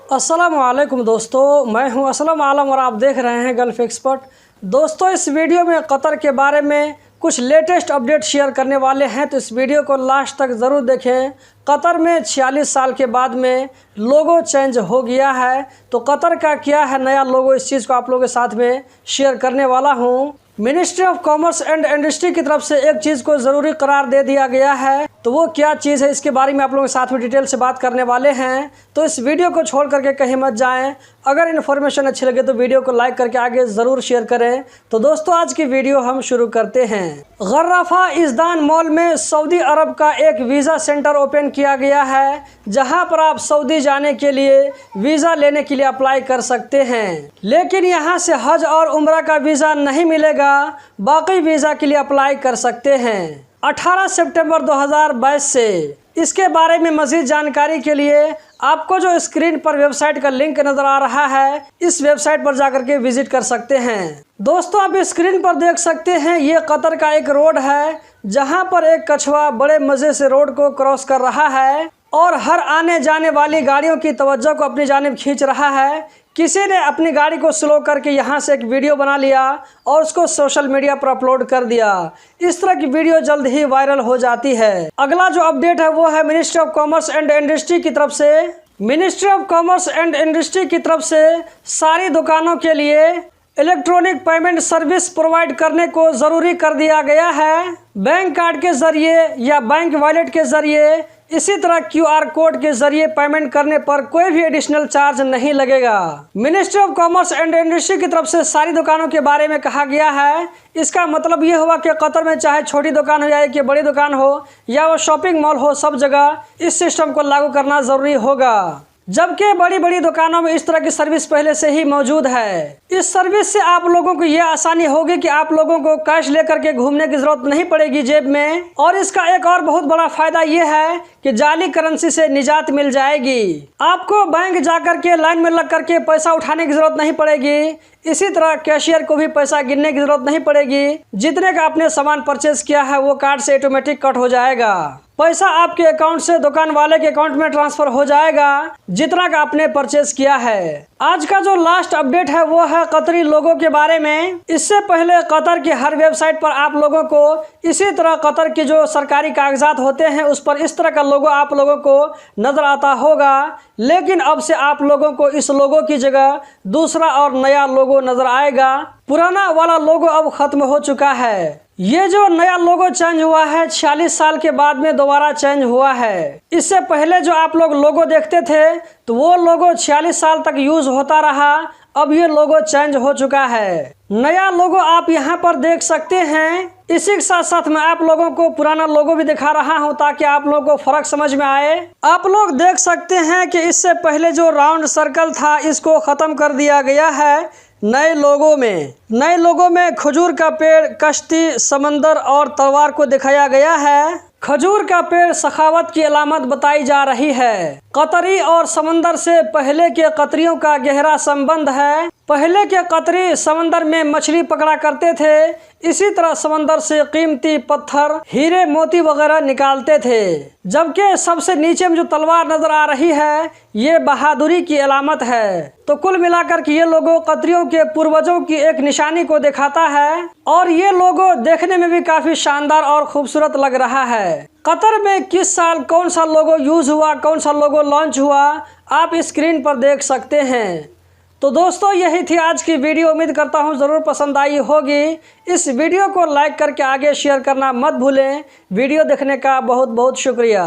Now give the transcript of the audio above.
अस्सलामुअलैकुम दोस्तों, मैं हूं असलम आलम और आप देख रहे हैं गल्फ़ एक्सपर्ट। दोस्तों, इस वीडियो में कतर के बारे में कुछ लेटेस्ट अपडेट शेयर करने वाले हैं, तो इस वीडियो को लास्ट तक ज़रूर देखें। कतर में 46 साल के बाद में लोगो चेंज हो गया है, तो कतर का क्या है नया लोगो, इस चीज़ को आप लोगों के साथ में शेयर करने वाला हूं। Ministry of commerce and industry की तरफ से एक चीज़ को ज़रूरी करार दे दिया गया है, तो वो क्या चीज़ है इसके बारे में आप लोगों के साथ में डिटेल से बात करने वाले हैं। तो इस वीडियो को छोड़ करके कहीं मत जाएं। अगर इन्फॉर्मेशन अच्छी लगे तो वीडियो को लाइक करके आगे ज़रूर शेयर करें। तो दोस्तों, आज की वीडियो हम शुरू करते हैं। गर्राफा इज़्दान मॉल में सऊदी अरब का एक वीज़ा सेंटर ओपन किया गया है, जहां पर आप सऊदी जाने के लिए वीज़ा लेने के लिए अप्लाई कर सकते हैं। लेकिन यहां से हज और उम्रा का वीज़ा नहीं मिलेगा, बाकी वीज़ा के लिए अप्लाई कर सकते हैं 18 सितंबर 2022 से। इसके बारे में मज़ीद जानकारी के लिए आपको जो स्क्रीन पर वेबसाइट का लिंक नज़र आ रहा है, इस वेबसाइट पर जाकर के विजिट कर सकते हैं। दोस्तों, आप स्क्रीन पर देख सकते हैं, ये कतर का एक रोड है, जहां पर एक कछुआ बड़े मज़े से रोड को क्रॉस कर रहा है और हर आने जाने वाली गाड़ियों की तवज्जो को अपनी जानिब खींच रहा है। किसी ने अपनी गाड़ी को स्लो करके यहाँ से एक वीडियो बना लिया और उसको सोशल मीडिया पर अपलोड कर दिया। इस तरह की वीडियो जल्द ही वायरल हो जाती है। अगला जो अपडेट है वो है ministry of commerce and industry की तरफ से। Ministry of commerce and industry की तरफ से सारी दुकानों के लिए इलेक्ट्रॉनिक पेमेंट सर्विस प्रोवाइड करने को ज़रूरी कर दिया गया है। बैंक कार्ड के ज़रिए या बैंक वॉलेट के ज़रिए, इसी तरह QR कोड के जरिए पेमेंट करने पर कोई भी एडिशनल चार्ज नहीं लगेगा। Ministry of commerce and industry की तरफ से सारी दुकानों के बारे में कहा गया है। इसका मतलब ये हुआ कि कतर में चाहे छोटी दुकान हो या कि बड़ी दुकान हो या वो शॉपिंग मॉल हो, सब जगह इस सिस्टम को लागू करना ज़रूरी होगा। जबकि बड़ी बड़ी दुकानों में इस तरह की सर्विस पहले से ही मौजूद है। इस सर्विस से आप लोगों को ये आसानी होगी कि आप लोगों को कैश लेकर के घूमने की जरूरत नहीं पड़ेगी जेब में। और इसका एक और बहुत बड़ा फायदा ये है कि जाली करेंसी से निजात मिल जाएगी। आपको बैंक जाकर के लाइन में लग करके पैसा उठाने की जरूरत नहीं पड़ेगी। इसी तरह कैशियर को भी पैसा गिनने की जरूरत नहीं पड़ेगी। जितने का आपने सामान परचेज किया है वो कार्ड से ऑटोमेटिक कट हो जाएगा। पैसा आपके अकाउंट से दुकान वाले के अकाउंट में ट्रांसफर हो जाएगा, जितना का आपने परचेज किया है। आज का जो लास्ट अपडेट है वो है कतरी लोगों के बारे में। इससे पहले कतर की हर वेबसाइट पर आप लोगों को इसी तरह कतर के जो सरकारी कागजात होते हैं उस पर इस तरह का लोगो आप लोगों को नजर आता होगा। लेकिन अब से आप लोगों को इस लोगो की जगह दूसरा और नया लोगो नजर आएगा। पुराना वाला लोगो अब खत्म हो चुका है। ये जो नया लोगो चेंज हुआ है 46 साल के बाद में दोबारा चेंज हुआ है। इससे पहले जो आप लोग लोगो देखते थे तो वो लोगो 46 साल तक यूज होता रहा। अब ये लोगो चेंज हो चुका है। नया लोगो आप यहाँ पर देख सकते हैं। इसी के साथ साथ मैं आप लोगों को पुराना लोगो भी दिखा रहा हूँ ताकि आप लोगों को फर्क समझ में आए। आप लोग देख सकते हैं कि इससे पहले जो राउंड सर्कल था इसको खत्म कर दिया गया है। नए लोगों में खजूर का पेड़, कश्ती, समंदर और तलवार को दिखाया गया है। खजूर का पेड़ सखावत की अलामत बताई जा रही है। कतरी और समंदर से पहले के कतरियों का गहरा संबंध है। पहले के कतरी समंदर में मछली पकड़ा करते थे। इसी तरह समंदर से कीमती पत्थर, हीरे, मोती वगैरह निकालते थे। जबकि सबसे नीचे में जो तलवार नजर आ रही है ये बहादुरी की अलामत है। तो कुल मिलाकर के ये लोगो कतरियों के पूर्वजों की एक निशानी को दिखाता है और ये लोगो देखने में भी काफी शानदार और खूबसूरत लग रहा है। कतर में किस साल कौन सा लोगो यूज हुआ, कौन सा लोगो लॉन्च हुआ, आप स्क्रीन पर देख सकते हैं। तो दोस्तों, यही थी आज की वीडियो। उम्मीद करता हूँ ज़रूर पसंद आई होगी। इस वीडियो को लाइक करके आगे शेयर करना मत भूलें। वीडियो देखने का बहुत बहुत शुक्रिया।